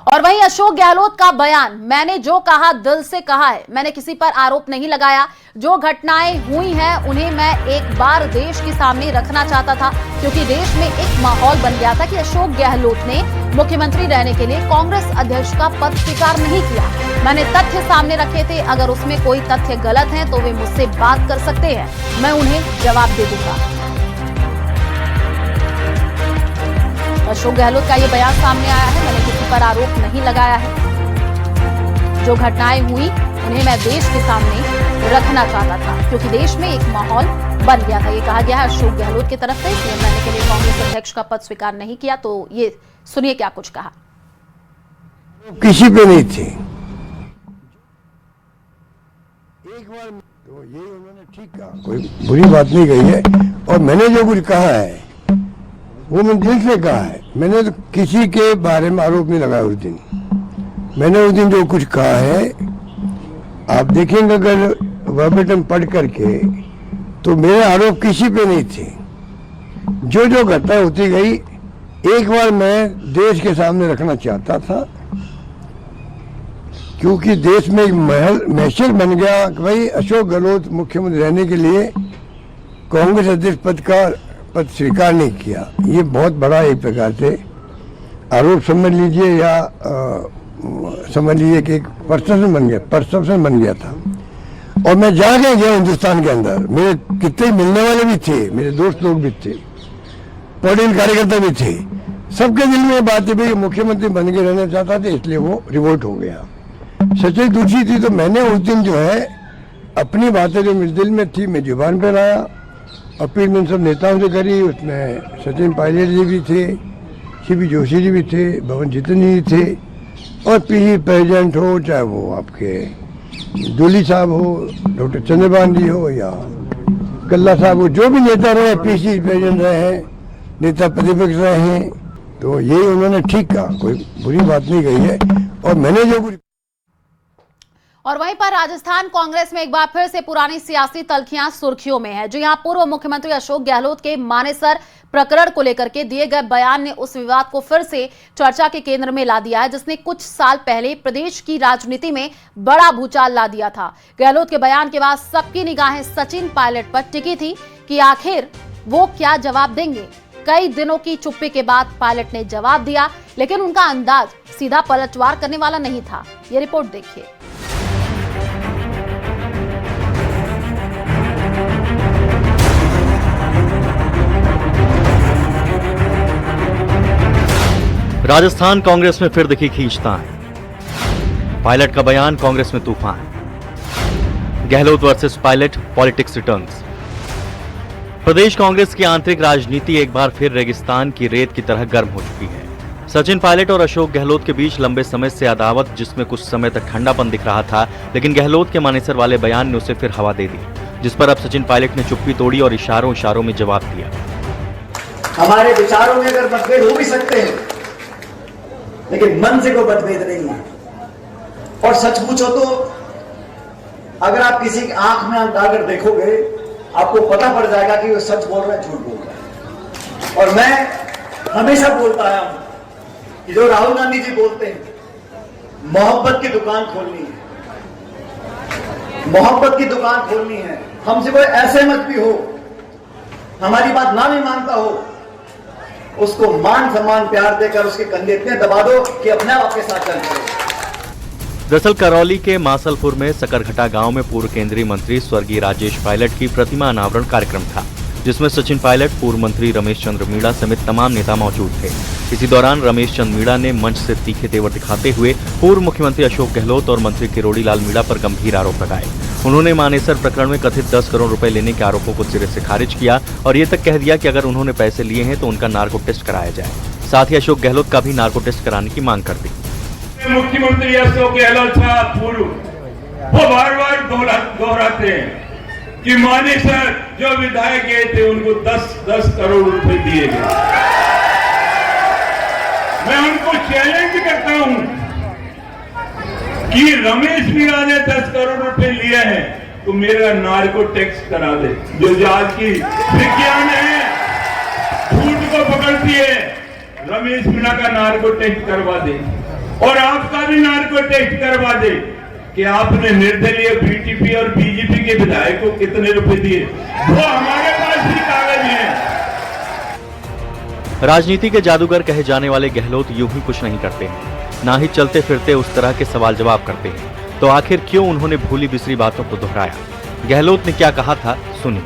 और वहीं अशोक गहलोत का बयान, मैंने जो कहा दिल से कहा है, मैंने किसी पर आरोप नहीं लगाया। जो घटनाएं हुई हैं उन्हें मैं एक बार देश के सामने रखना चाहता था, क्योंकि देश में एक माहौल बन गया था कि अशोक गहलोत ने मुख्यमंत्री रहने के लिए कांग्रेस अध्यक्ष का पद स्वीकार नहीं किया। मैंने तथ्य सामने रखे थे, अगर उसमें कोई तथ्य गलत है तो वे मुझसे बात कर सकते हैं, मैं उन्हें जवाब दे दूंगा। अशोक गहलोत का ये बयान सामने आया है, मैंने किसी पर आरोप नहीं लगाया है। जो घटनाएं हुई उन्हें मैं देश के सामने रखना चाहता था, क्योंकि देश में एक माहौल बन गया था, ये कहा गया है अशोक गहलोत की तरफ से। सीएम बनने के लिए कांग्रेस अध्यक्ष का पद स्वीकार नहीं किया, तो ये सुनिए क्या कुछ कहा। किसी पे नहीं थे, एक बार तो ये उन्होंने ठीक कहा, कोई बुरी बात नहीं कही है। और मैंने जो कुछ कहा है वो मैंने दिल से कहा है। मैंने तो किसी के बारे में आरोप नहीं लगाया उस दिन। मैंने उस दिन जो कुछ कहा है आप देखेंगे अगर वर्बेटम पढ़ करके, तो मेरे आरोप किसी पे नहीं थे। जो जो घटना होती गई एक बार मैं देश के सामने रखना चाहता था, क्योंकि देश में एक मैसेज बन गया कि भाई अशोक गहलोत मुख्यमंत्री रहने के लिए कांग्रेस अध्यक्ष पद स्वीकार नहीं किया। ये बहुत बड़ा एक प्रकार से आरोप समझ लीजिए या समझ लीजिए कि एक परसेप्शन बन गया था। और मैं जाके गया हिंदुस्तान के अंदर, मेरे कितने मिलने वाले भी थे, मेरे दोस्त लोग भी थे, पॉलिटिकल कार्यकर्ता भी थे, सबके दिल में बात है भाई मुख्यमंत्री बन के रहना चाहता था, इसलिए वो रिवोल्ट हो गया। सच्चाई दूसरी थी, तो मैंने उस दिन जो है अपनी बातें जो मेरे दिल में थी मैं जुबान पर लाया। अपील मैंने सब नेताओं से करी, उसमें सचिन पायलट जी भी थे, सीपी जोशी जी भी थे, भवन जितनी जी थे, और पीसी प्रेसिडेंट हो, चाहे वो आपके दूली साहब हो, डॉक्टर चंद्रबान जी हो या कल्ला साहब हो, जो भी नेता रहे, पीसी प्रेसिडेंट रहे हैं, नेता प्रतिपक्ष रहे हैं, तो ये उन्होंने ठीक कहा, कोई बुरी बात नहीं कही है। और मैंने जो कुछ और वहीं पर राजस्थान कांग्रेस में एक बार फिर से पुरानी सियासी तल्खियां सुर्खियों में है। जो यहां पूर्व मुख्यमंत्री अशोक गहलोत के मानेसर प्रकरण को लेकर के दिए गए बयान ने उस विवाद को फिर से चर्चा के केंद्र में ला दिया है, जिसने कुछ साल पहले प्रदेश की राजनीति में बड़ा भूचाल ला दिया था। गहलोत के बयान के बाद सबकी निगाहें सचिन पायलट पर टिकी थी कि आखिर वो क्या जवाब देंगे। कई दिनों की चुप्पी के बाद पायलट ने जवाब दिया, लेकिन उनका अंदाज सीधा पलटवार करने वाला नहीं था। ये रिपोर्ट देखिए। राजस्थान कांग्रेस में फिर दिखी खींचतान। पायलट का बयान, कांग्रेस में तूफान। Gehlot versus Pilot, politics returns. प्रदेश कांग्रेस की आंतरिक राजनीति एक बार फिर रेगिस्तान की रेत की तरह गर्म हो चुकी है। सचिन पायलट और अशोक गहलोत के बीच लंबे समय से अदावत, जिसमें कुछ समय तक ठंडापन दिख रहा था, लेकिन गहलोत के मानेसर वाले बयान ने उसे फिर हवा दे दी, जिस पर अब सचिन पायलट ने चुप्पी तोड़ी और इशारों में जवाब दिया। हमारे विचारों में अगर मतभेद हो भी सकते हैं, लेकिन मन से कोई मतभेद नहीं है। और सच पूछो तो अगर आप किसी की आंख में आंख डालकर देखोगे, आपको पता पड़ जाएगा कि वो सच बोल रहा है, झूठ बोल रहा है। और मैं हमेशा बोलता आया हूं कि जो राहुल गांधी जी बोलते हैं, मोहब्बत की दुकान खोलनी है, मोहब्बत की दुकान खोलनी है। हमसे कोई ऐसे मत भी हो, हमारी बात ना भी मानता हो, उसको मान सम्मान प्यार देकर उसके कंधे इतने दबा दो कि अपने आप के साथ चल पड़े। दरअसल करौली के मासलपुर में सकरघटा गांव में पूर्व केंद्रीय मंत्री स्वर्गीय राजेश पायलट की प्रतिमा अनावरण कार्यक्रम था, जिसमें सचिन पायलट, पूर्व मंत्री रमेश चंद्र मीणा समेत तमाम नेता मौजूद थे। इसी दौरान रमेश चंद्र मीणा ने मंच से तीखे तेवर दिखाते हुए पूर्व मुख्यमंत्री अशोक गहलोत और मंत्री किरोड़ी लाल मीणा पर गंभीर आरोप लगाए। उन्होंने मानेसर प्रकरण में कथित 10 करोड़ रुपए लेने के आरोपों को सिरे से खारिज किया और ये तक कह दिया कि अगर उन्होंने पैसे लिए हैं तो उनका नार्को टेस्ट कराया जाए। साथ ही अशोक गहलोत का भी नार्को टेस्ट कराने की मांग कर दी। मुख्यमंत्री अशोक गहलोत साहब पूर्व वो बार-बार दोहराते हैं कि मानेसर जो विधायक गए थे उनको 10 करोड़ रुपए दिए गए। मैं उनको चैलेंज करता हूं कि रमेश मीणा ने 10 करोड़ रुपए लिए हैं तो मेरा नार्को टैक्स करा दे। जो आज की विज्ञान है, झूठ को पकड़ती है, रमेश मीणा का नार्को टैक्स करवा दे। और आपका भी नार्को टेस्ट करवा दे कि आपने निर्दलीय बीटीपी और बीजेपी के विधायक को कितने रुपए दिए, वो हमारे पास भी कागज हैं। राजनीति के जादूगर कहे जाने वाले गहलोत यूं ही कुछ नहीं करते हैं, ना ही चलते फिरते उस तरह के सवाल जवाब करते हैं। तो आखिर क्यों उन्होंने भूली बिसरी बातों को दोहराया? गहलोत ने क्या कहा था, सुनिए।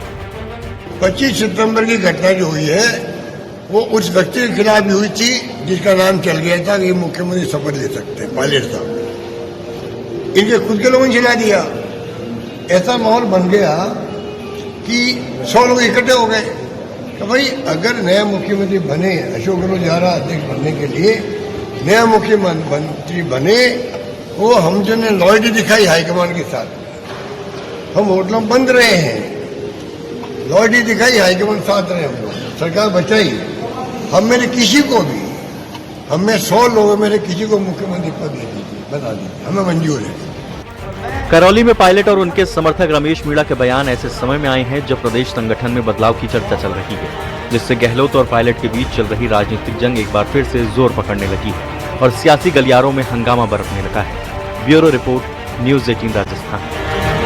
25 सितंबर की घटना जो हुई है वो उस व्यक्ति के खिलाफ भी हुई थी जिसका नाम चल गया था कि मुख्यमंत्री शपथ ले सकते हैं, पायलट साहब। इनके खुद के लोगों ने चला दिया। ऐसा माहौल बन गया कि 100 लोग इकट्ठे हो गए कि भाई अगर नया मुख्यमंत्री बने, अशोक गहलोत जा रहा अध्यक्ष बनने के लिए, नया मुख्यमंत्री बने, वो हम जो ने लॉयल्टी दिखाई हाईकमान के साथ, हम होटलों में बंद रहे हैं, लॉयल्टी दिखाई हाईकमान साथ रहे, हम लोग सरकार बचाई। हम मेरे किसी को भी, हमें 100 लोग मेरे किसी को मुख्यमंत्री पद दे दीजिए, बता दीजिए, हमें मंजूर है। करौली में पायलट और उनके समर्थक रमेश मीणा के बयान ऐसे समय में आए हैं जब प्रदेश संगठन में बदलाव की चर्चा चल रही है, जिससे गहलोत और पायलट के बीच चल रही राजनीतिक जंग एक बार फिर से जोर पकड़ने लगी है और सियासी गलियारों में हंगामा बरपने लगा है। Bureau report, news 18 Rajasthan.